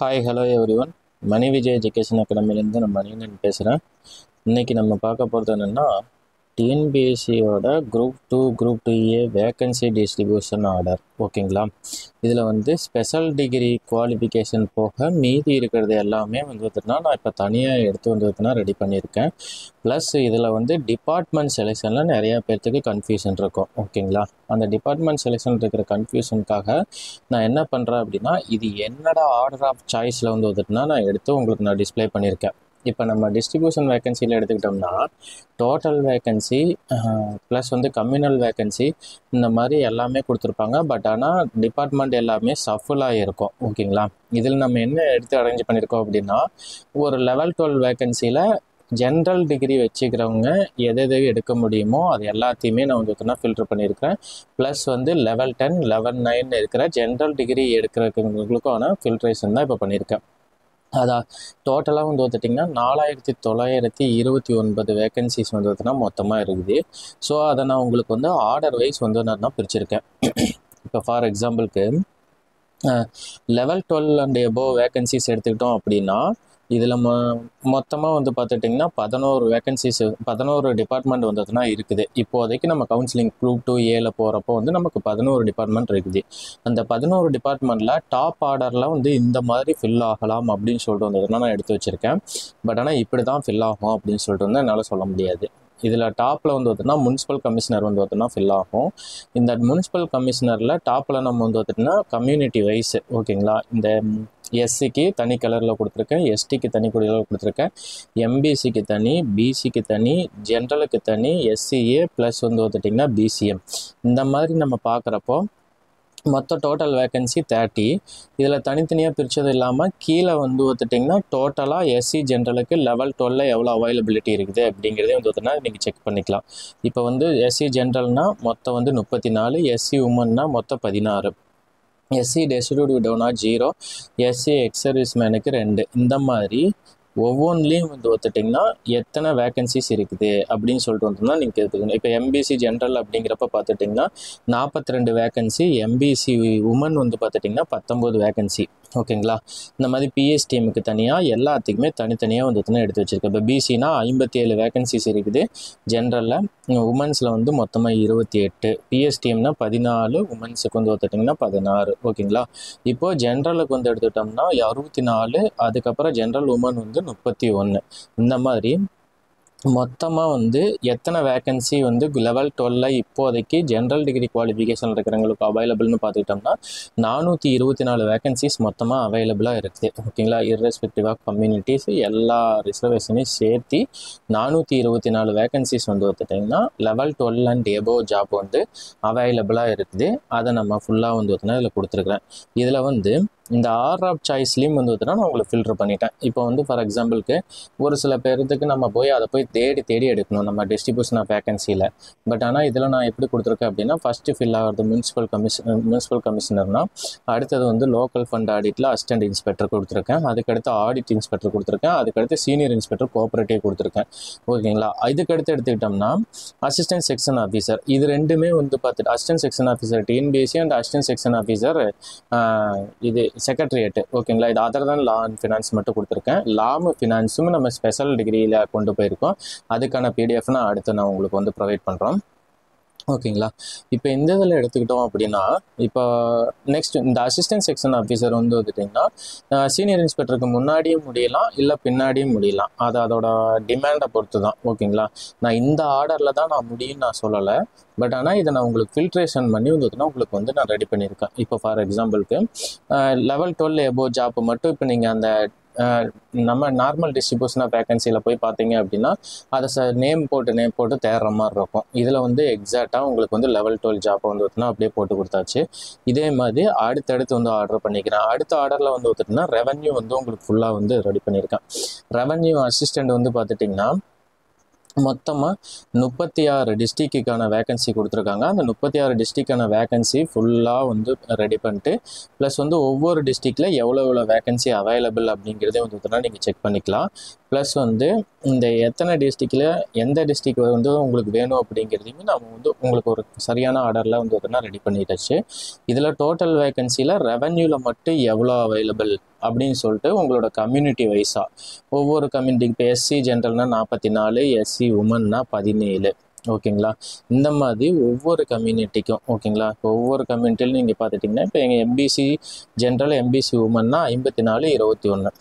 Hi hello everyone. Mani Vijay education அகாடமிலேருந்து நான் மணிகண்டன் பேசுகிறேன். இன்றைக்கி நம்ம பார்க்க போகிறது என்னென்னா டிஎன்பிஎஸ்சியோட குரூப் 2 வேக்கன்சி டிஸ்ட்ரிபியூஷன் ஆர்டர். ஓகேங்களா? இதில் வந்து ஸ்பெஷல் டிகிரி குவாலிஃபிகேஷன் போக மீதி இருக்கிறது எல்லாமே வந்து பார்த்திங்கன்னா நான் இப்போ தனியாக எடுத்து வந்து பார்த்திங்கன்னா ரெடி பண்ணியிருக்கேன். ப்ளஸ் இதில் வந்து டிபார்ட்மெண்ட் செலெக்ஷனில் நிறையா பேர்த்துக்கு கன்ஃபியூஷன் இருக்கும். ஓகேங்களா? அந்த டிபார்ட்மெண்ட் செலெக்ஷன் இருக்கிற கன்ஃபியூஷனுக்காக நான் என்ன பண்ணுறேன் அப்படின்னா, இது என்னோட ஆர்டர் ஆஃப் சாய்ஸில் வந்து பார்த்திங்கன்னா நான் எடுத்து உங்களுக்கு நான் டிஸ்ப்ளே பண்ணியிருக்கேன். இப்போ நம்ம டிஸ்ட்ரிபியூஷன் வேக்கன்சியில் எடுத்துக்கிட்டோம்னா டோட்டல் வேக்கன்சி ப்ளஸ் வந்து கம்யூனல் வேக்கன்சி இந்த மாதிரி எல்லாமே கொடுத்துருப்பாங்க. பட் ஆனால் டிபார்ட்மெண்ட் எல்லாமே சஃபுலாக இருக்கும். ஓகேங்களா? இதில் நம்ம என்ன எடுத்து அரேஞ்ச் பண்ணியிருக்கோம் அப்படின்னா, ஒரு லெவல் 12 வேக்கன்சியில் ஜென்ரல் டிகிரி வச்சுக்கிறவங்க எது எடுக்க முடியுமோ அது எல்லாத்தையுமே நான் வந்து பார்த்தீங்கன்னா ஃபில்டர் பண்ணியிருக்கிறேன். ப்ளஸ் வந்து லெவல் 10 லெவல் 9 இருக்கிற ஜென்ரல் டிகிரி எடுக்கிறவங்களுக்கான ஃபில்ட்ரேஷன் தான் இப்போ பண்ணியிருக்கேன். அதான் டோட்டலாக வந்து பார்த்துட்டிங்கன்னா 4929 வேக்கன்சிஸ் வந்து பார்த்திங்கன்னா மொத்தமாக இருக்குது. ஸோ அதை நான் உங்களுக்கு வந்து ஆர்டர் வைஸ் வந்து நான் பிரிச்சிருக்கேன். இப்போ ஃபார் எக்ஸாம்பிளுக்கு லெவல் 12 அண்ட் எபோவ் வேக்கன்சிஸ் எடுத்துக்கிட்டோம் அப்படின்னா இதில் மொத்தமாக வந்து பார்த்துட்டிங்கன்னா 11 டிபார்ட்மெண்ட் வந்ததுன்னா இருக்குது. இப்போதைக்கு நம்ம கவுன்சிலிங் குரூப் 2A போகிறப்போ வந்து நமக்கு 11 டிபார்ட்மெண்ட் இருக்குது. அந்த 11 டிபார்ட்மெண்ட்டில் டாப் ஆர்டரில் வந்து இந்த மாதிரி ஃபில் ஆகலாம் அப்படின்னு சொல்லிட்டு வந்ததுன்னா நான் எடுத்து வச்சுருக்கேன். பட் ஆனால் இப்படி தான் ஃபில் ஆகும் அப்படின்னு சொல்லிட்டு வந்து என்னால் சொல்ல முடியாது. இதில் டாப்பில் வந்து பார்த்தோன்னா முனிசிபல் கமிஷனர் வந்து பார்த்தோன்னா ஃபில் ஆகும். இந்த முனிசிபல் கமிஷனரில் டாப்பில் நம்ம வந்து பார்த்திங்கன்னா கம்யூனிட்டி வைஸ் ஓகேங்களா, இந்த எஸ்சிக்கு தனி கலரில் கொடுத்துருக்கேன், எஸ்டிக்கு தனி கலரில் கொடுத்துருக்கேன், எம்பிசிக்கு தனி, பிசிக்கு தனி, ஜென்ரலுக்கு தனி, எஸ்சிஏ ப்ளஸ் வந்து பார்த்துட்டிங்கன்னா பிசிஎம். இந்த மாதிரி நம்ம பார்க்குறப்போ மொத்த டோட்டல் வேக்கன்சி 30. இதில் தனித்தனியாக பிரித்தது இல்லாமல் கீழே வந்து பார்த்துட்டிங்கன்னா டோட்டலாக எஸ்சி ஜென்ரலுக்கு லெவல் 12 எவ்வளோ அவைலபிலிட்டி இருக்குது அப்படிங்கிறதே வந்து பார்த்தீங்கன்னா நீங்கள் செக் பண்ணிக்கலாம். இப்போ வந்து எஸ்சி ஜென்ரல்னால் மொத்தம் வந்து 34, எஸ்சி உமன்னா மொத்தம் 16, எஸ்சி டெசிடியூட் விடோனா 0, எஸ்சி எக்ஸ் சர்வீஸ் மேனுக்கு 2. இந்த மாதிரி ஒவ்வொன்றிலையும் வந்து பார்த்துட்டிங்கன்னா எத்தனை வேக்கன்சிஸ் இருக்குது அப்படின்னு சொல்லிட்டு வந்தோம்னா நீங்கள் கேட்டுக்கணும். இப்போ எம்பிசி ஜென்ரல் அப்படிங்கிறப்ப பார்த்துட்டிங்கன்னா 42 வேக்கன்சி, எம்பிசி உமன் வந்து பார்த்துட்டிங்கன்னா 19 வேக்கன்சி. ஓகேங்களா? இந்த மாதிரி பிஎஸ்டிஎம்முக்கு தனியாக எல்லாத்துக்குமே தனித்தனியாக வந்து எடுத்து வச்சுருக்கேன். இப்போ பிசினா 57 வேக்கன்சிஸ் இருக்குது ஜென்ரலில், உமன்ஸில் வந்து மொத்தமாக 28, பிஎஸ்டிஎம்னா 14, உமன்ஸுக்கு வந்து பார்த்துட்டிங்கன்னா 16. ஓகேங்களா? இப்போது ஜென்ரலுக்கு வந்து எடுத்துட்டோம்னா 64, அதுக்கப்புறம் ஜென்ரல் உமன் வந்து 31. இந்த மாதிரி மொத்தமாக வந்து எத்தனை வேக்கன்சி வந்து லெவல் 12 இப்போதைக்கு ஜென்ரல் டிகிரி குவாலிஃபிகேஷன் இருக்கிறவங்களுக்கு அவைலபிள்னு பார்த்துக்கிட்டோம்னா 424 வேக்கன்சிஸ் மொத்தமாக அவைலபிளாக இருக்குது. ஓகேங்களா? இர்ரெஸ்பெக்டிவ் ஆஃப் கம்யூனிட்டிஸ் எல்லா ரிசர்வேஷனையும் சேர்த்து 424 வேக்கன்சிஸ் வந்து பார்த்துட்டிங்கன்னா லெவல் 12 அண்ட் எபோவ் ஜாப் வந்து அவைலபிளாக இருக்குது. அதை நம்ம ஃபுல்லாக வந்து பார்த்தீங்கன்னா இதில் கொடுத்துருக்குறேன். இதில் வந்து இந்த ஆர்டர் ஆஃப் சாய்ஸ்லேயும் வந்து பார்த்தீங்கன்னா நான் உங்களுக்கு ஃபில்டர் பண்ணிட்டேன். இப்போ வந்து ஃபார் எக்ஸாம்பிளுக்கு ஒரு சில பேருக்கு நம்ம அதை போய் தேடி எடுக்கணும் நம்ம டிஸ்ட்ரிபியூஷன் ஆஃப் வேக்கன்சியில். பட் ஆனால் இதில் நான் எப்படி கொடுத்துருக்கேன் அப்படின்னா ஃபஸ்ட்டு ஃபில் ஆகிறது முனிசிபல் கமிஷனர்னால், அடுத்தது வந்து லோக்கல் ஃபண்ட் ஆடிட்டில் அசிஸ்டன்ட் இன்ஸ்பெக்டர் கொடுத்துருக்கேன், அதுக்கடுத்து ஆடிட் இன்ஸ்பெக்டர் கொடுத்துருக்கேன், அதுக்கடுத்து சீனியர் இன்ஸ்பெக்டர் கோஆப்ரேட்டிவ் கொடுத்துருக்கேன். ஓகேங்களா? இதுக்கடுத்து எடுத்துக்கிட்டோம்னா அசிஸ்டன்ட் செக்ஷன் ஆஃபீஸர், இது ரெண்டுமே வந்து பார்த்துட்டு assistant section officer TNPSC and assistant section officer இது செக்ரட்டரியேட். ஓகேங்களா? இது அதர் தான் லா அண்ட் ஃபினான்ஸ் மட்டும் கொடுத்துருக்கேன். லாம் ஃபினான்ஸும் நம்ம ஸ்பெஷல் டிகிரியில் கொண்டு போயிருக்கோம். அதுக்கான பிடிஎஃப் நான் அடுத்து நான் உங்களுக்கு வந்து ப்ரொவைட் பண்ணுறோம். ஓகேங்களா? இப்போ இந்த இதில் எடுத்துக்கிட்டோம் அப்படின்னா இப்போ நெக்ஸ்ட் இந்த அசிஸ்டன்ட் செக்ஷன் ஆஃபீஸர் வந்து வந்துட்டிங்கன்னா சீனியர் இன்ஸ்பெக்டருக்கு முன்னாடியும் முடியலாம், இல்லை பின்னாடியும் முடியலாம். அது அதோட டிமாண்டை பொறுத்து தான். ஓகேங்களா? நான் இந்த ஆர்டரில் தான் நான் முடியும்னு நான் சொல்லலை. பட் ஆனால் இதை நான் உங்களுக்கு ஃபில்ட்ரேஷன் பண்ணி வந்துட்டுனா உங்களுக்கு வந்து நான் ரெடி பண்ணியிருக்கேன். இப்போ ஃபார் எக்ஸாம்பிளுக்கு லெவல் 12 எபோவ் ஜாப் மட்டும் இப்போ நீங்கள் அந்த நம்ம நார்மல் டிஸ்ட்ரிபியூஷன் ஆஃப் வேக்கன்சியில் போய் பார்த்தீங்க அப்படின்னா அதை நேம் போட்டு தேடுற மாதிரி இருக்கும். இதில் வந்து எக்ஸாக்டாக உங்களுக்கு வந்து லெவல் 12 ஜாப் வந்து பார்த்திங்கன்னா அப்படியே போட்டு கொடுத்தாச்சு. இதே மாதிரி அடுத்தடுத்து வந்து ஆர்டர் பண்ணிக்கிறேன். அடுத்த ஆர்டரில் வந்து பார்த்திங்கன்னா ரெவன்யூ வந்து உங்களுக்கு ஃபுல்லாக வந்து ரெடி பண்ணியிருக்கேன். ரெவன்யூ அசிஸ்டண்ட் வந்து பார்த்துட்டிங்கன்னா மொத்தமாக 36 டிஸ்ட்ரிக்டுக்கான வேக்கன்சி கொடுத்துருக்காங்க. அந்த 36 டிஸ்ட்ரிக்டான வேக்கன்சி ஃபுல்லாக வந்து ரெடி பண்ணிட்டு ப்ளஸ் வந்து ஒவ்வொரு டிஸ்ட்ரிக்டில் எவ்வளோ வேக்கன்சி அவைலபிள் அப்படிங்கிறதே வந்து பார்த்தீங்கன்னா நீங்கள் செக் பண்ணிக்கலாம். ப்ளஸ் வந்து இந்த எத்தனை டிஸ்ட்ரிக்டில் எந்த டிஸ்ட்ரிக் வந்து உங்களுக்கு வேணும் அப்படிங்கிறதையுமே நம்ம வந்து உங்களுக்கு ஒரு சரியான ஆர்டரில் வந்து பார்த்தீங்கன்னா ரெடி பண்ணிட்டாச்சு. இதில் டோட்டல் வேகன்சியில் ரெவன்யூவில் மட்டும் எவ்வளோ அவைலபிள் அப்படின்னு சொல்லிட்டு உங்களோட கம்யூனிட்டி வைஸாக ஒவ்வொரு கம்யூனிட்டிக்கு இப்போ எஸ்சி ஜென்ரல்னா 44, எஸ்சி உமன்னா 17. ஓகேங்களா? இந்த மாதிரி ஒவ்வொரு கம்யூனிட்டிக்கும் ஓகேங்களா? இப்போ ஒவ்வொரு கம்யூனிட்டியிலும் நீங்கள் பார்த்துட்டிங்கன்னா இப்போ எங்கள் எம்பிசி ஜென்ரல் எம்பிசி உமன்னா 54, 21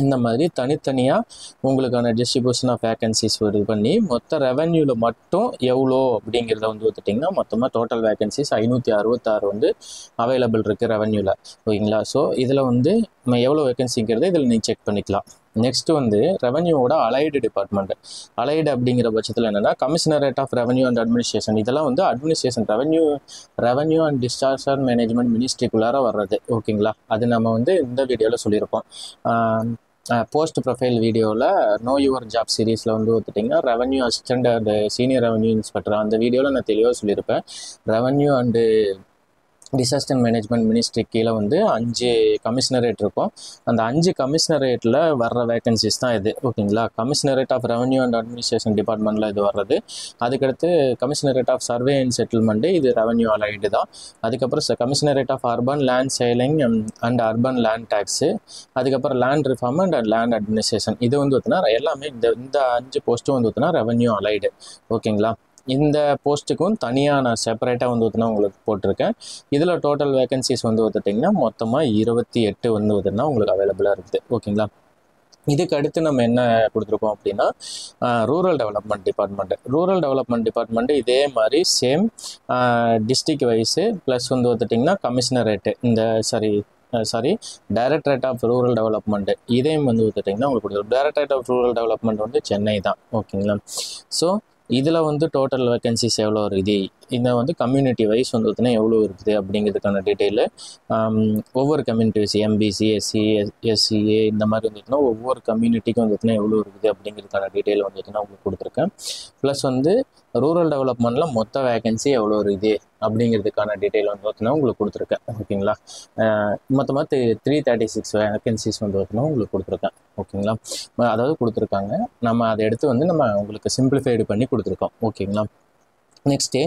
இந்த மாதிரி தனித்தனியாக உங்களுக்கான டிஸ்ட்ரிபியூஷன் ஆஃப் வேகன்சிஸ் இது பண்ணி மொத்த ரெவன்யூவில் மட்டும் எவ்வளோ அப்படிங்கிறத வந்து பார்த்துட்டிங்கன்னா மொத்தமாக டோட்டல் வேகன்சிஸ் 566 வந்து அவைலபிள் இருக்குது ரெவன்யூவில். ஓகேங்களா? ஸோ இதில் வந்து நம்ம எவ்வளோ வேகன்சிங்கிறத இதில் நீங்கள் செக் பண்ணிக்கலாம். நெக்ஸ்ட்டு வந்து ரெவன்யூவோட அலைடு டிபார்ட்மெண்ட். அலைடு அப்படிங்கிற பட்சத்தில் என்னென்னா commissionerate of revenue and administration. இதெல்லாம் வந்து administration revenue and disaster management மினிஸ்ட்ரிக்குள்ளார வர்றது. ஓகேங்களா? அது நம்ம வந்து இந்த வீடியோவில் சொல்லியிருப்போம். போஸ்ட் ப்ரொஃபைல் வீடியோவில் நோ யுவர் ஜாப் சீரீஸில் வந்து பார்த்துட்டிங்கன்னா revenue assistant and senior revenue inspector அந்த வீடியோவில் நான் தெளிவாக சொல்லியிருப்பேன். Revenue and disaster management ministry கீழே வந்து 5 கமிஷனரேட் இருக்கும். அந்த 5 கமிஷனரேட்டில் வர்ற வேகன்சிஸ் தான் இது. ஓகேங்களா? Commissionerate of revenue and administration டிபார்ட்மெண்ட்டில் இது வர்றது. அதுக்கடுத்து commissionerate of survey and settlement இது ரெவன்யூ அலைடு தான். அதுக்கப்புறம் commissionerate of urban land ceiling and urban land tax. அதுக்கப்புறம் land reform and land administration. இது வந்து பார்த்தீங்கன்னா எல்லாமே இந்த 5 போஸ்ட்டும் வந்து பார்த்தீங்கன்னா ரெவன்யூ அலைடு. ஓகேங்களா? இந்த போஸ்ட்டுக்கும் தனியாக நான் செப்பரேட்டாக வந்து பார்த்தீங்கன்னா உங்களுக்கு போட்டிருக்கேன். இதில் டோட்டல் வேகன்சிஸ் வந்து பார்த்துட்டிங்கன்னா மொத்தமாக 28 வந்து பார்த்தீங்கன்னா உங்களுக்கு அவைலபிளாக இருக்குது. ஓகேங்களா? இதுக்கு அடுத்து நம்ம என்ன கொடுத்துருக்கோம் அப்படின்னா ரூரல் டெவலப்மெண்ட் டிபார்ட்மெண்ட்டு இதே மாதிரி சேம் டிஸ்ட்ரிக்ட் வைஸு ப்ளஸ் வந்து பார்த்துட்டிங்கன்னா கமிஷனரேட்டு டைரக்டரேட் ஆஃப் ரூரல் டெவலப்மெண்ட்டு இதையும் வந்து பார்த்துட்டிங்கன்னா உங்களுக்கு கொடுத்துருக்கோம். டைரக்டரேட் ஆஃப் ரூரல் டெவலப்மெண்ட் வந்து சென்னை தான். ஓகேங்களா? ஸோ இதில் வந்து டோட்டல் வேகன்சிஸ் எவ்வளோ இருக்குது, இதை வந்து கம்யூனிட்டி வைஸ் வந்து பார்த்தீங்கன்னா எவ்வளோ இருக்குது அப்படிங்கிறதுக்கான டீட்டெயிலு ஒவ்வொரு community wise MBC SC SCA இந்த மாதிரி வந்து பார்த்தீங்கன்னா ஒவ்வொரு கம்யூனிட்டிக்கும் வந்து பார்த்தீங்கன்னா எவ்வளோ இருக்குது அப்படிங்கிறதுக்கான டீட்டெயில் வந்து பார்த்தீங்கன்னா உங்களுக்கு கொடுத்துருக்கேன். ப்ளஸ் வந்து ரூரல் டெவலப்மெண்ட்டில் மொத்த வேகன்சி எவ்வளோ இருக்குது அப்படிங்கிறதுக்கான டீட்டெயில் வந்து பார்த்தீங்கன்னா உங்களுக்கு கொடுத்துருக்கேன். ஓகேங்களா? மொத்தமாக 336 வேகன்சிஸ் வந்து பார்த்தீங்கன்னா உங்களுக்கு கொடுத்துருக்கேன். ஓகேங்களா? அதாவது கொடுத்துருக்காங்க. நம்ம அதை எடுத்து வந்து நம்ம உங்களுக்கு சிம்பிளிஃபைடு பண்ணி கொடுத்துருக்கோம். ஓகேங்களா? நெக்ஸ்ட்டு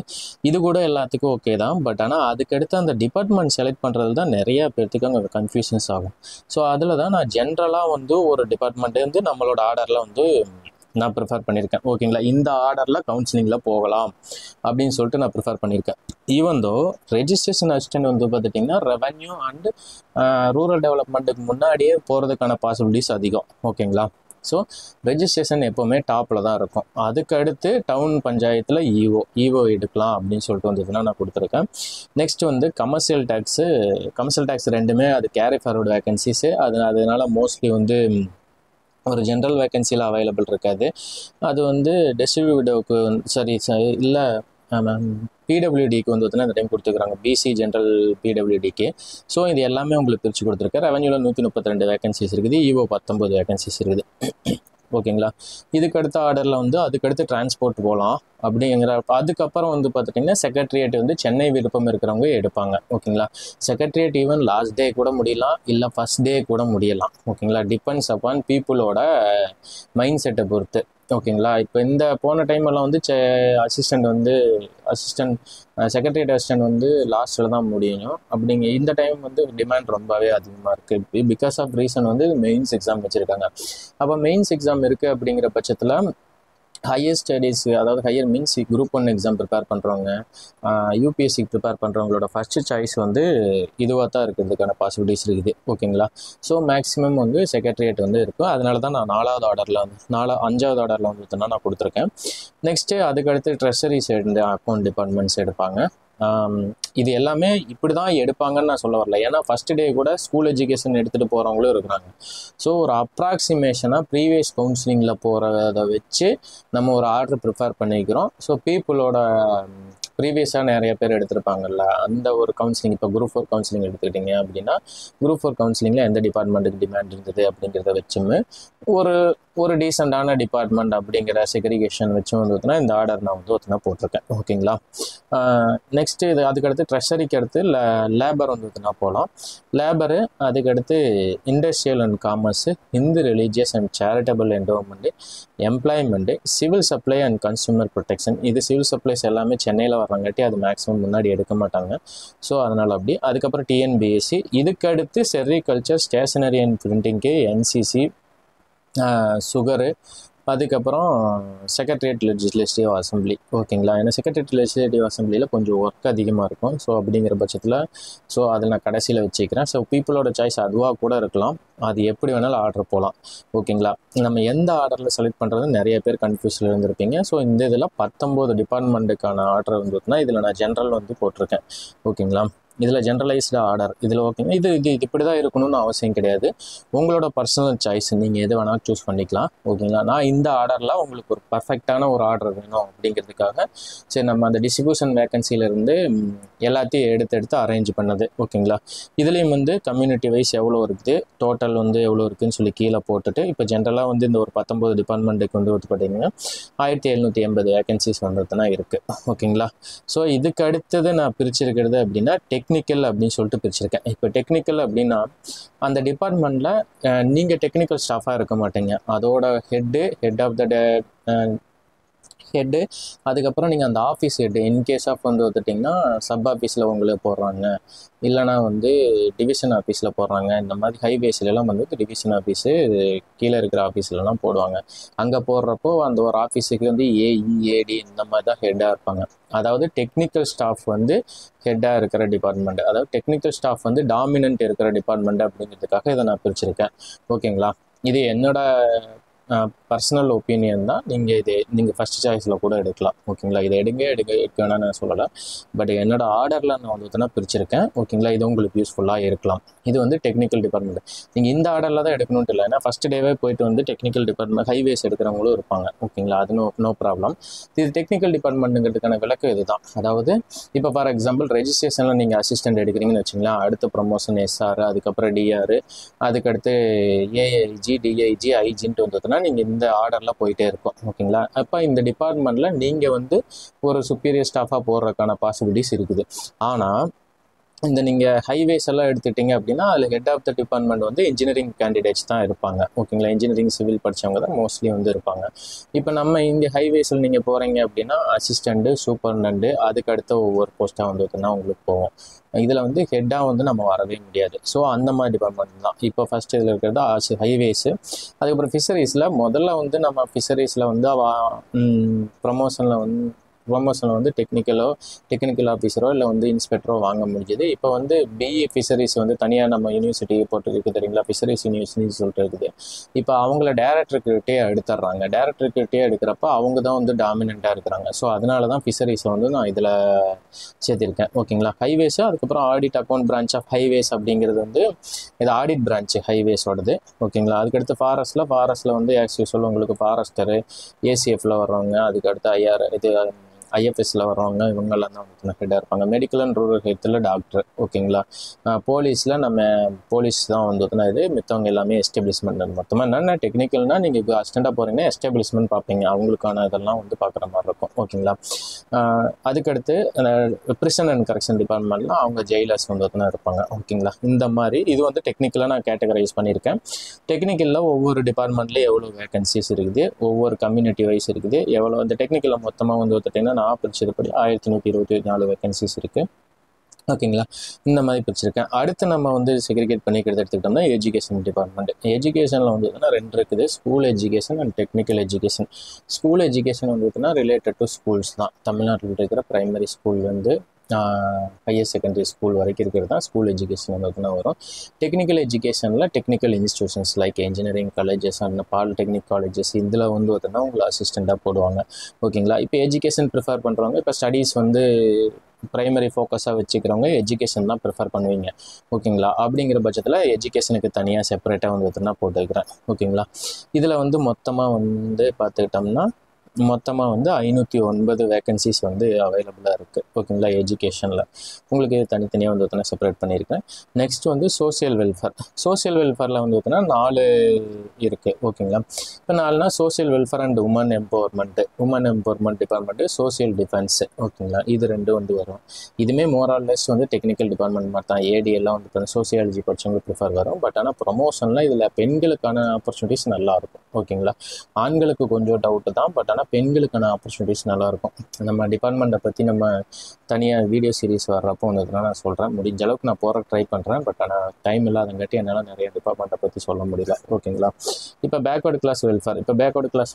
இது கூட எல்லாத்துக்கும் ஓகே தான். பட் ஆனால் அதுக்கடுத்து அந்த டிபார்ட்மெண்ட் செலக்ட் பண்ணுறது தான் நிறையா பேர்த்துக்கு அங்கே கன்ஃபியூஷன்ஸ் ஆகும். ஸோ அதில் தான் நான் ஜென்ரலாக வந்து ஒரு டிபார்ட்மெண்ட்டு வந்து நம்மளோட ஆர்டரில் வந்து நான் ப்ரிஃபர் பண்ணியிருக்கேன். ஓகேங்களா? இந்த ஆர்டரில் கவுன்சிலிங்கில் போகலாம் அப்படின்னு சொல்லிட்டு நான் ப்ரிஃபர் பண்ணியிருக்கேன். ஈவன் தோ ரெஜிஸ்ட்ரேஷன் அசிஸ்டன்ட் வந்து பார்த்துட்டிங்கன்னா ரெவன்யூ அண்டு ரூரல் டெவலப்மெண்ட்டுக்கு முன்னாடியே போகிறதுக்கான பாசிபிலிட்டிஸ் அதிகம். ஓகேங்களா? ஸோ ரெஜிஸ்ட்ரேஷன் எப்போவுமே டாப்பில் தான் இருக்கும். அதுக்கு அடுத்து டவுன் பஞ்சாயத்தில் ஈஓ எடுக்கலாம் அப்படின்னு சொல்லிட்டு வந்ததுன்னா நான் கொடுத்துருக்கேன். நெக்ஸ்ட் வந்து கமர்ஷியல் டேக்ஸ் ரெண்டுமே அது கேரி ஃபார்வர்டு வேகன்சிஸு. அதனால மோஸ்ட்லி வந்து ஒரு ஜென்ரல் வேகன்சியில் அவைலபிள் இருக்காது. அது வந்து டிஸ்ட்ரிபியூட்டருக்கு இல்லை பிடபிள்யூடிக்கு வந்து பார்த்தீங்கன்னா இந்த டைம் கொடுத்துருக்காங்க. PC general பிடபிள்யூடிக்கு. ஸோ இது எல்லாமே உங்களுக்கு பிரித்து கொடுத்துருக்கேன். ரெவன்யூவில் 132 வேகன்சிஸ் இருக்குது. ஈஓ 19 வேகன்சிஸ் இருக்குது. ஓகேங்களா? இதுக்கடுத்த ஆர்டரில் வந்து அதுக்கடுத்து டிரான்ஸ்போர்ட் போகலாம் அப்படிங்கிற அதுக்கப்புறம் வந்து பார்த்துட்டிங்கன்னா செக்ரட்டரியேட் வந்து சென்னை விருப்பம் இருக்கிறவங்க எடுப்பாங்க. ஓகேங்களா? செக்ரட்டரியேட் ஈவன் லாஸ்ட் டே கூட முடியலாம், இல்லை ஃபஸ்ட் டே கூட முடியலாம். ஓகேங்களா? டிபெண்ட்ஸ் அப்பான் பீப்புளோட மைண்ட் செட்டை பொறுத்து. ஓகேங்களா? இப்போ இந்த போன டைமெல்லாம் வந்து செக்ரட்டரியேட் அசிஸ்டன்ட் வந்து லாஸ்ட்டில் தான் முடியும். இந்த டைம் வந்து டிமாண்ட் ரொம்பவே அதிகமாக இருக்குது. பிகாஸ் ஆஃப் ரீசன் வந்து மெயின்ஸ் எக்ஸாம் வச்சுருக்காங்க. அப்போ மெயின்ஸ் எக்ஸாம் இருக்குது அப்படிங்கிற பட்சத்தில் ஹையர் ஸ்டடீஸ், அதாவது higher means group 1 exam prepare பண்ணுறவங்க, யூபிஎஸ்சிக்கு ப்ரிப்பேர் பண்ணுறவங்களோட ஃபஸ்ட்டு சாய்ஸ் வந்து இதுவாக தான் இருக்கிறதுக்கான பாசிபிலிட்டிஸ் இருக்குது. ஓகேங்களா? ஸோ மேக்ஸிமம் வந்து செக்ரட்டரியேட் வந்து இருக்கும். அதனால தான் நான் 5வது ஆர்டரில் வந்து பார்த்தோன்னா நான் கொடுத்துருக்கேன். நெக்ஸ்ட்டு அதுக்கடுத்து ட்ரெஷரி சைடு அக்கௌண்ட் டிபார்ட்மெண்ட்ஸ் எடுப்பாங்க. இது எல்லாமே இப்படி தான் எடுப்பாங்கன்னு நான் சொல்ல வரல. ஏன்னா ஃபஸ்ட்டு டே கூட ஸ்கூல் எஜுகேஷன் எடுத்துகிட்டு போகிறவங்களும் இருக்கிறாங்க. ஸோ ஒரு அப்ராக்சிமேஷனாக ப்ரீவியஸ் கவுன்சிலிங்கில் போகிறத வச்சு நம்ம ஒரு ஆர்டர் ப்ரிஃபேர் பண்ணிக்கிறோம். ஸோ பீப்புளோட ப்ரீவியஸாக நிறைய பேர் எடுத்திருப்பாங்கல்ல, அந்த ஒரு கவுன்சிலிங் இப்போ குரூப் 4 கவுன்சிலிங் எடுத்துக்கிட்டிங்க அப்படின்னா குரூப் 4 கவுன்சிலிங்கில் எந்த டிபார்ட்மெண்ட்டுக்கு டிமாண்ட் இருந்தது அப்படிங்கிறத வச்சுமே ஒரு ஒரு டீசெண்டான டிபார்ட்மெண்ட் அப்படிங்கிற செக்ரிகேஷன் வச்சு வந்து பார்த்தீங்கன்னா இந்த ஆர்டர் நான் வந்து பார்த்தீங்கன்னா போட்டிருக்கேன். ஓகேங்களா. நெக்ஸ்ட்டு இது அதுக்கடுத்து ட்ரெஷரிக்கு அடுத்து லேபர் வந்து பார்த்தீங்கன்னா போகலாம். லேபரு, அதுக்கடுத்து industrial and commerce, Hindu religious and charitable endowment, employment, civil supply and consumer protection. இது சிவில் சப்ளைஸ் எல்லாமே சென்னையில் வர்றங்காட்டி அது மேக்ஸிமம் முன்னாடி எடுக்க மாட்டாங்க. ஸோ அதனால் அப்படி. அதுக்கப்புறம் டிஎன்பிஎஸ்சி, இதுக்கடுத்து sericulture, stationery and printing, NCC, sugar, அதுக்கப்புறம் செக்ரட்டரியேட் லெஜிஸ்லேட்டிவ் அசம்பிளி. ஓகேங்களா. ஏன்னா செக்ரட்டரியேட் லெஜிஸ்லேட்டிவ் அசம்பிளியில் கொஞ்சம் ஒர்க் அதிகமாக இருக்கும். ஸோ அப்படிங்கிற பட்சத்தில் அதில் நான் கடைசியில் வச்சுக்கிறேன். ஸோ பீப்புளோட சாய்ஸ் அதுவாக கூட இருக்கலாம். அது எப்படி வேணாலும் ஆர்டர் போகலாம். ஓகேங்களா. நம்ம எந்த ஆர்டரில் செலக்ட் பண்ணுறது நிறைய பேர் கன்ஃபியூஸில் இருந்திருப்பீங்க. ஸோ இந்த இதில் 19 டிபார்ட்மெண்ட்டுக்கான ஆர்டர் வந்துட்டுனா இதில் நான் ஜென்ரல் வந்து போட்டிருக்கேன். ஓகேங்களா. இதில் ஜென்ரலைஸ்டு ஆர்டர் இதில் ஓகேங்க. இது இப்படி தான் இருக்கணும்னு அவசியம் கிடையாது. உங்களோட பர்சனல் சாய்ஸ், நீங்கள் எது வேணாலும் சூஸ் பண்ணிக்கலாம். ஓகேங்களா. நான் இந்த ஆர்டரில் உங்களுக்கு ஒரு பர்ஃபெக்டான ஒரு ஆர்டர் வேணும் அப்படிங்கிறதுக்காக சரி நம்ம அந்த டிஸ்ட்ரிபியூஷன் வேக்கன்சிலேருந்து எல்லாத்தையும் எடுத்து அரேஞ்ச் பண்ணது. ஓகேங்களா. இதுலேயும் வந்து கம்யூனிட்டி வைஸ் எவ்வளோ இருக்குது, டோட்டல் வந்து எவ்வளோ இருக்குதுன்னு சொல்லி கீழே போட்டுட்டு இப்போ ஜென்ரலாக வந்து இந்த ஒரு 19 டிபார்ட்மெண்ட்டுக்கு வந்து பார்த்தீங்கன்னா 1780 வேக்கன்சிஸ் வந்துட்டுனா இருக்குது. ஓகேங்களா. ஸோ இதுக்கு அடுத்தது நான் பிரிச்சிருக்கிறது அப்படின்னா டெக்னிக்கல் அப்படின்னு சொல்லிட்டு பிரிச்சிருக்கேன். இப்போ டெக்னிக்கல் அப்படின்னா அந்த டிபார்ட்மெண்ட்டில் நீங்கள் டெக்னிக்கல் ஸ்டாஃபாக இருக்க மாட்டீங்க. அதோட ஹெட் ஆஃப் த ஹெட்டு, அதுக்கப்புறம் நீங்கள் அந்த ஆஃபீஸ் ஹெட்டு, இன்கேஸ் ஆஃப் வந்து வந்துட்டிங்கன்னா சப் ஆஃபீஸில் உங்களுக்கு போடுறாங்க, இல்லைனா வந்து டிவிஷன் ஆஃபீஸில் போடுறாங்க. இந்த மாதிரி ஹைவேஸ்லாம் வந்து டிவிஷன் ஆஃபீஸு கீழே இருக்கிற ஆஃபீஸ்லலாம் போடுவாங்க. அங்கே போடுறப்போ அந்த ஒரு ஆஃபீஸுக்கு வந்து ஏஇஏடி இந்த மாதிரி தான் ஹெட்டாக இருப்பாங்க. அதாவது டெக்னிக்கல் ஸ்டாஃப் வந்து ஹெட்டாக இருக்கிற டிபார்ட்மெண்ட், அதாவது டெக்னிக்கல் ஸ்டாஃப் வந்து டாமினன்ட் இருக்கிற டிபார்ட்மெண்ட் அப்படிங்கிறதுக்காக இதை நான் பிரிச்சிருக்கேன். ஓகேங்களா. இது என்னோட பர்சனல் ஒப்பீனியன் தான். நீங்கள் ஃபஸ்ட் சாய்ஸில் கூட எடுக்கலாம். ஓகேங்களா. இதை எடுக்க வேணாம்னு நான் சொல்லலை. பட் என்னோடய ஆர்டரில் நான் வந்து பிரிச்சிருக்கேன். ஓகேங்களா. இது உங்களுக்கு யூஸ்ஃபுல்லாக இருக்கலாம். இது வந்து டெக்னிக்கல் டிபார்ட்மெண்ட். நீங்கள் இந்த ஆர்டரில் தான் எடுக்கணும்னு இல்லை. ஏன்னா ஃபஸ்ட் டேவே போயிட்டு வந்து டெக்னிக்கல் டிபார்ட்மெண்ட் ஹைவேஸ் எடுக்கிறவங்களும் இருப்பாங்க. ஓகேங்களா. அது நோ ப்ராப்ளம். இது டெக்னிக்கல் டிபார்ட்மெண்ட்டுங்கிறதுக்கான விளக்கம் இது தான். அதாவது இப்போ ஃபார் எக்ஸாம்பிள் ரெஜிஸ்ட்ரேஷனில் நீங்கள் அசிஸ்டன்ட் எடுக்கிறீங்கன்னு வச்சுங்களேன், அடுத்த ப்ரொமோஷன் எஸ்ஆர், அதுக்கப்புறம் டிஆர், அதுக்கடுத்து ஏஐஜி, டிஐஜி, ஐஜின்ட்டு வந்ததுன்னா நீங்கள் இந்த ஆர்டரில் போயிட்டே இருக்கும். ஓகேங்களா. அப்போ இந்த டிபார்ட்மெண்ட்டில் நீங்கள் வந்து ஒரு சுப்பீரியர் ஸ்டாஃபாக போடுறதுக்கான பாசிபிலிட்டிஸ் இருக்குது. ஆனால் இந்த நீங்கள் ஹைவேஸ் எல்லாம் எடுத்துட்டிங்க அப்படின்னா அதில் ஹெட் ஆஃப் த டிபார்ட்மெண்ட் வந்து இன்ஜினியரிங் கேண்டிடேட்ஸ் தான் இருப்பாங்க. ஓகேங்களா. இன்ஜினியரிங் சிவில் படித்தவங்க தான் மோஸ்ட்லி வந்து இருப்பாங்க. இப்போ நம்ம இங்கே ஹைவேஸில் நீங்கள் போகிறீங்க அப்படின்னா அசிஸ்டண்ட்டு, சூப்பர்டென்ட்டு, அதுக்கு அடுத்த ஒவ்வொரு போஸ்ட்டாக வந்துட்டுனா உங்களுக்கு போவோம். இதில் வந்து ஹெட்டாக வந்து நம்ம வரவே முடியாது. ஸோ அந்த மாதிரி டிபார்ட்மெண்ட் தான் இப்போ ஃபஸ்ட்டு இதில் இருக்கிறது ஹைவேஸு. அதுக்கப்புறம் ஃபிஷரிஸில் முதல்ல வந்து நம்ம ஃபிஷரிஸில் வந்து ப்ரொமோஷனில் வந்து டெக்னிக்கல் ஆஃபீஸரோ இல்லை வந்து இன்ஸ்பெக்டரோ வாங்க முடிஞ்சுது. இப்போ வந்து பிஇ ஃபிஷரிஸ் வந்து தனியாக நம்ம யூனிவர்சிட்டி போட்டுருக்கு தெரியுங்களா, ஃபிஷரிஸ் யூனிவர்சிட்டின்னு சொல்லிட்டு இருக்குது. இப்போ அவங்கள டேரக்டர்கிட்டே எடுக்கிறப்ப அவங்க தான் வந்து டாமினண்ட்டாக இருக்கிறாங்க. ஸோ அதனால தான் ஃபிஷரிஸை வந்து நான் இதில் சேர்த்திருக்கேன். ஓகேங்களா. ஹைவேஸு, அதுக்கப்புறம் audit account branch of highways அப்படிங்கிறது வந்து இது ஆடிட் பிரான்ச்சு ஹைவேஸோடது. ஓகேங்களா. அதுக்கடுத்து ஃபாரஸ்ட்டில் வந்து ஆஸ் யூஸ்வல் உங்களுக்கு ஃபாரஸ்டரு, ஏசிஎஃப்பில் வர்றவங்க, அதுக்கடுத்து ஐஎஃப்எஸில் வரவங்க, இவங்கெல்லாம் தான் வந்து ஹெட்டாக இருப்பாங்க. மெடிக்கல் அண்ட் ரூரல் ஹெல்த்தில் டாக்டர். ஓகேங்களா. போலீஸில் நம்ம போலீஸ் தான் வந்துன்னா இது, மித்தவங்க எல்லாமே எஸ்டாப்ளிஷ்மெண்ட். மொத்தமாக என்னென்ன டெக்னிக்கல்னால் நீங்கள் இப்போ அசிஸ்டண்ட்டாக போகிறீங்கன்னா எஸ்டாப்ளிஷ்மெண்ட் பார்ப்பீங்க, அவங்களுக்கான இதெல்லாம் வந்து பார்க்குற மாதிரி இருக்கும். ஓகேங்களா. அதுக்கடுத்து ப்ரிசன் அண்ட் கரெக்ஷன் டிபார்ட்மெண்ட்லாம் அவங்க ஜெயிலர்ஸ் வந்துன்னா இருப்பாங்க. ஓகேங்களா. இந்த மாதிரி இது வந்து டெக்னிக்கலாக நான் கேட்டகரைஸ் பண்ணியிருக்கேன். டெக்னிக்கலில் ஒவ்வொரு டிபார்ட்மெண்ட்லேயும் எவ்வளோ வேகன்சிஸ் இருக்குது, ஒவ்வொரு கம்யூனிட்டி வைஸ் இருக்குது, எவ்வளோ அந்த டெக்னிக்கலில் மொத்தமாக வந்து பார்த்திங்கன்னா நான் பிரிச்சதுபடி 1124 வேகன்சிஸ் இருக்குது. ஓகேங்களா. இந்த மாதிரி பிரிச்சிருக்கேன். அடுத்து நம்ம வந்து செக்ரிகேட் பண்ணிக்கிறது எடுத்துக்கிட்டோம்னா எஜுகேஷன் டிபார்ட்மெண்ட். எஜுகேஷனில் வந்து ரெண்டு இருக்குது, school education and technical education. School education வந்து ரிலேட்டட் டு ஸ்கூல்ஸ் தான். தமிழ்நாட்டில் இருக்கிற ப்ரைமரி ஸ்கூல்லேருந்து ஹையர் செகண்டரி ஸ்கூல் வரைக்கும் இருக்கிறது தான் ஸ்கூல் எஜுகேஷன் வந்து வரும். டெக்னிக்கல் எஜுகேஷனில் technical institutions like engineering colleges and polytechnic colleges இதில் வந்து பார்த்தீங்கன்னா உங்களை அசிஸ்டண்ட்டாக போடுவாங்க. ஓகேங்களா. இப்போ எஜுகேஷன் ப்ரிஃபர் பண்ணுறவங்க, இப்போ ஸ்டடீஸ் வந்து ப்ரைமரி ஃபோக்கஸாக வச்சுக்கிறவங்க எஜுகேஷன் தான் ப்ரிஃபர் பண்ணுவீங்க. ஓகேங்களா. அப்படிங்கிற பட்சத்தில் எஜுகேஷனுக்கு தனியாக செப்பரேட்டாக வந்து பார்த்தீங்கன்னா போட்டு வைக்கிறேன். ஓகேங்களா. இதில் வந்து மொத்தமாக வந்து பார்த்துக்கிட்டோம்னா மொத்தமாக வந்து 509 வேகன்சிஸ் வந்து அவைலபிளாக இருக்குது. ஓகேங்களா, எஜுகேஷனில் உங்களுக்கு இது தனித்தனியாக வந்து பார்த்தீங்கன்னா செப்பரேட் பண்ணியிருக்கேன். நெக்ஸ்ட் வந்து சோசியல் வெல்ஃபேர். சோசியல் வெல்ஃபேரில் வந்து பார்த்தீங்கன்னா 4 இருக்குது. ஓகேங்களா, இப்போ 4னா social welfare and women empowerment department, social defence. ஓகேங்களா, இது 2 வந்து வரும். இதுவுமே மோரால்லெஸ் வந்து டெக்னிக்கல் டிபார்ட்மெண்ட் மாதிரி தான். ஏடிஎல்லாம் வந்து பார்த்தீங்கன்னா சோசியாலஜி படித்தவங்களுக்கு ப்ரிஃபர் வரும். பட் ஆனால் ப்ரொமோஷனில் இதில் பெண்களுக்கான ஆப்பர்ச்சுனிட்டிஸ் நல்லாயிருக்கும். ஓகேங்களா, ஆண்களுக்கு கொஞ்சம் டவுட்டு தான், பட் ஆனால் பெண்களுக்கான ஆப்பர்ச்சுனிட்டிஸ் நல்லாயிருக்கும். நம்ம டிபார்ட்மெண்ட்டை பற்றி நம்ம தனியாக வீடியோ சீரிஸ் வர்றப்போ வந்ததுன்னா நான் சொல்கிறேன். முடிஞ்ச அளவுக்கு நான் போகிற ட்ரை பண்ணுறேன். பட் ஆனால் டைம் இல்லாதங்காட்டி என்னால் நிறைய டிபார்ட்மெண்ட்டை பற்றி சொல்ல முடியல. ஓகேங்களா, இப்போ பேக்வர்டு கிளாஸ்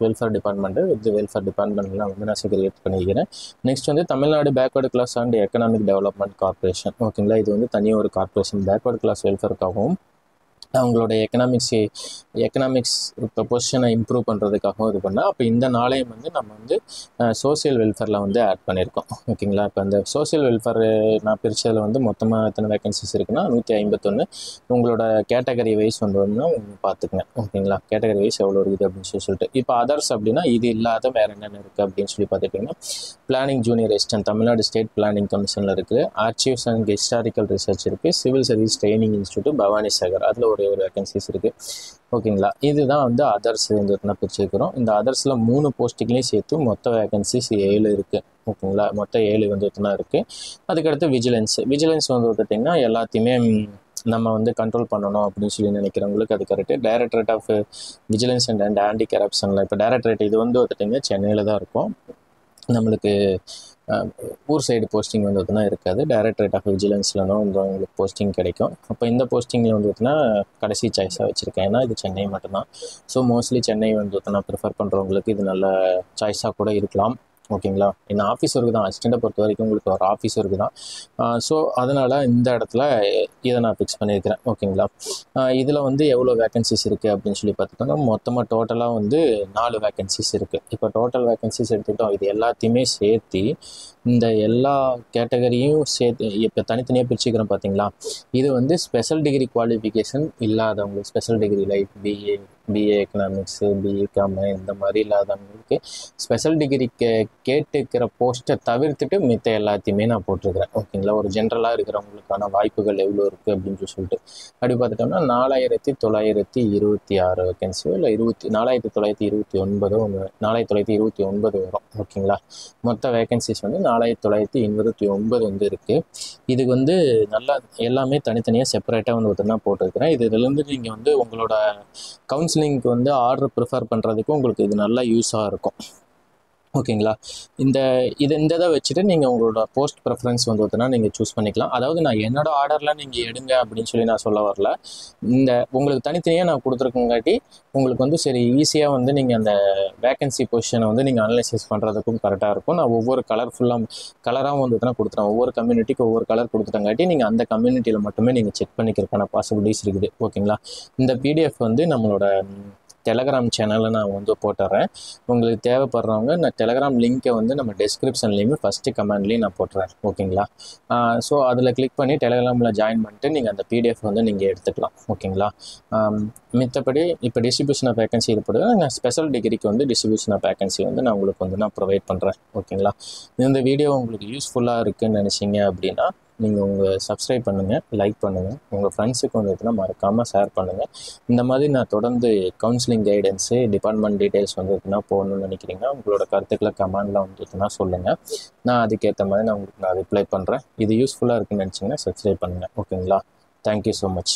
வெல்ஃபேர் டிபார்ட்மெண்ட்டு இது வெல்ஃபேர் டிபார்ட்மெண்ட்லாம் வந்து நான் செக்ரிகேட் பண்ணிக்கிறேன். நெக்ஸ்ட் வந்து Tamil Nadu backward class and economic development corporation. ஓகேங்களா, இது வந்து தனியாக ஒரு கார்பரேஷன் பேக்வர்டு கிளாஸ் வெல்ஃபேருக்காகவும் அவங்களோட எக்கனாமிக்ஸ் இப்போ பொசிஷனை இம்ப்ரூவ் பண்ணுறதுக்காகவும் இது பண்ணால். அப்போ இந்த நாளையும் வந்து நம்ம வந்து சோசியல் வெல்ஃபேரில் வந்து ஆட் பண்ணியிருக்கோம். ஓகேங்களா, இப்போ அந்த சோசியல் வெல்ஃபேர் நான் பிரித்ததில் வந்து மொத்தமாக எத்தனை வேகன்சிஸ் இருக்குன்னா 151. உங்களோட கேட்டகரி வைஸ் வந்து பார்த்துக்குங்க. ஓகேங்களா, கேட்டகரி வைஸ் எவ்வளோ இருக்குது அப்படின்னு சொல்லிட்டு. இப்போ அதர்ஸ் அப்படின்னா இது இல்லாத வேறு என்னென்ன இருக்குது அப்படின்னு சொல்லி பார்த்துக்கிட்டிங்கன்னா planning junior assistant Tamil Nadu state planning கமிஷனில் இருக்குது. ஆர்ச்சிவ்ஸ் அண்ட் ஹிஸ்டாரிக்கல் ரிசர்ச் இருக்குது. Civil service training institute Bhavani Sagar, அதில் ஒரு வேகன்சிஸ் இருக்குது. ஓகேங்களா, இதுதான் வந்து அதர்ஸ் வந்து பிரிச்சுக்கிறோம். இந்த அதர்ஸில் 3 போஸ்டிங்லேயும் சேர்த்து மொத்த வேகன்சிஸ் 7 இருக்குது. ஓகேங்களா, மொத்தம் 7 வந்து இருக்குது. அதுக்கடுத்து விஜிலன்ஸ் வந்து பார்த்திங்கன்னா எல்லாத்தையுமே நம்ம வந்து கண்ட்ரோல் பண்ணணும் அப்படின்னு சொல்லி நினைக்கிறவங்களுக்கு அது correct. Directorate of vigilance and anti கரப்ஷனில் இப்போ டைரக்டரேட் இது வந்து பார்த்திங்கன்னா சென்னையில் தான் இருக்கும். நம்மளுக்கு ஊர் சைடு போஸ்டிங் வந்து பார்த்தீங்கன்னா இருக்காது. டைரக்டரேட் ஆஃப் விஜிலன்ஸ்லனும் வந்து உங்களுக்கு போஸ்டிங் கிடைக்கும். அப்போ இந்த போஸ்டிங்கில் வந்து பார்த்தீங்கன்னா கடைசி சாய்ஸாக வச்சுருக்கேன். ஏன்னா இது சென்னை மட்டும்தான். ஸோ மோஸ்ட்லி சென்னை வந்து பார்த்தீங்கன்னா ப்ரிஃபர் பண்ணுறவங்களுக்கு இது நல்ல சாய்ஸாக கூட இருக்கலாம். ஓகேங்களா, என்ன ஆஃபீஸ் ஒர்க்கு தான், அசிஸ்டண்ட்டை பொறுத்த வரைக்கும் உங்களுக்கு ஒரு ஆஃபீஸ் ஒர்க்கு தான். ஸோ அதனால் இந்த இடத்துல இதை நான் ஃபிக்ஸ் பண்ணியிருக்கிறேன். ஓகேங்களா, இதில் வந்து எவ்வளோ வேகன்சிஸ் இருக்குது அப்படின்னு சொல்லி பார்த்துட்டோம்னா மொத்தமாக டோட்டலாக வந்து 4 வேகன்சிஸ் இருக்குது. இப்போ டோட்டல் வேகன்சிஸ் எடுத்துக்கிட்டோம். இது எல்லாத்தையுமே சேர்த்து இந்த எல்லா கேட்டகரியும் சேர்த்து இப்போ தனித்தனியாக பிரிச்சுக்கிறோம் பார்த்தீங்களா. இது வந்து ஸ்பெஷல் டிகிரி குவாலிஃபிகேஷன் இல்லாதவங்களுக்கு, special degree like BA economics, BCom இந்த மாதிரி இல்லாதவங்களுக்கு ஸ்பெஷல் டிகிரி கேட்டுக்கிற போஸ்ட்டை தவிர்த்துட்டு மித்த எல்லாத்தையுமே நான் போட்டிருக்கிறேன். ஓகேங்களா, ஒரு ஜென்ரலாக இருக்கிறவங்களுக்கான வாய்ப்புகள் எவ்வளோ இருக்குது அப்படின்னு சொல்லிட்டு அப்படி பார்த்துட்டோம்னா 4926 வேகன்சியோ இல்லை 4929 4929 வரும். ஓகேங்களா, மொத்த வேகன்சிஸ் வந்து 4929 வந்து இருக்குது. இதுக்கு வந்து நல்லா எல்லாமே தனித்தனியாக செப்பரேட்டாக வந்து பார்த்தீங்கன்னா போட்டிருக்கிறேன். இதுலேருந்து நீங்கள் வந்து உங்களோட கவுன்சிலிங்க்கு வந்து ஆர்டர் ப்ரிஃபர் பண்ணுறதுக்கு உங்களுக்கு இது நல்லா யூஸாக இருக்கும். ஓகேங்களா, இந்த இதை வச்சுட்டு நீங்கள் உங்களோட போஸ்ட் ப்ரெஃபரன்ஸ் வந்து பார்த்தீங்கன்னா நீங்கள் சூஸ் பண்ணிக்கலாம். அதாவது நான் என்னோடய ஆர்டரில் நீங்கள் எடுங்க அப்படின்னு சொல்லி நான் சொல்ல வரல. இந்த உங்களுக்கு தனித்தனியாக நான் கொடுத்துருக்கங்காட்டி உங்களுக்கு வந்து சரி ஈஸியாக வந்து நீங்கள் அந்த வேகன்சி பொசிஷனை வந்து நீங்கள் அனலைசிஸ் பண்ணுறதுக்கும் கரெக்டாக இருக்கும். நான் ஒவ்வொரு கலராகவும் வந்து பார்த்தீங்கன்னா கொடுத்துட்டேன். ஒவ்வொரு கம்யூனிட்டிக்கு ஒவ்வொரு கலர் கொடுத்துட்டங்காட்டி நீங்கள் அந்த கம்யூனிட்டியில் மட்டுமே நீங்கள் செக் பண்ணிக்கிறதுக்கான பாசிபிலிட்டிஸ் இருக்குது. ஓகேங்களா, இந்த பிடிஎஃப் வந்து நம்மளோட டெலகிராம் சேனலில் நான் வந்து போட்டுறேன். உங்களுக்கு தேவைப்படுறவங்க நான் டெலகிராம் லிங்க்கை வந்து நம்ம டிஸ்கிரிப்ஷன்லேயுமே ஃபஸ்ட்டு கமெண்ட்லேயும் நான் போட்டுறேன். ஓகேங்களா, ஸோ அதில் கிளிக் பண்ணி டெலகிராமில் ஜாயின் பண்ணிட்டு நீங்கள் அந்த பிடிஎஃப் வந்து நீங்கள் எடுத்துக்கலாம். ஓகேங்களா, மித்தபடி இப்போ டிஸ்ட்ரிபியூஷன் ஆஃப் வேகன்சி இருப்பது நான் ஸ்பெஷல் டிகிரிக்கு வந்து டிஸ்ட்ரிபியூஷன் ஆஃப் வேகன்சி வந்து நான் உங்களுக்கு வந்து நான் ப்ரொவைட் பண்ணுறேன். ஓகேங்களா, இந்த வீடியோ உங்களுக்கு யூஸ்ஃபுல்லாக இருக்குதுன்னு நினச்சிங்க அப்படின்னா நீங்கள் உங்கள் சப்ஸ்கிரைப் பண்ணுங்கள், லைக் பண்ணுங்கள், உங்கள் ஃப்ரெண்ட்ஸுக்கு வந்து மறக்காமல் ஷேர் பண்ணுங்கள். இந்த மாதிரி நான் தொடர்ந்து கவுன்சிலிங் கைடன்ஸு டிபார்ட்மெண்ட் டீட்டெயில்ஸ் வந்து போகணுன்னு நினைக்கிறீங்கன்னா உங்களோட கருத்துக்களை கமெண்டில் வந்து சொல்லுங்கள். நான் அதுக்கேற்ற மாதிரி நான் உங்களுக்கு ரிப்ளை பண்ணுறேன். இது யூஸ்ஃபுல்லாக இருக்குன்னு நினச்சிங்கன்னா சப்ஸ்கிரைப் பண்ணுங்கள். ஓகேங்களா, தேங்க்யூ ஸோ மச்.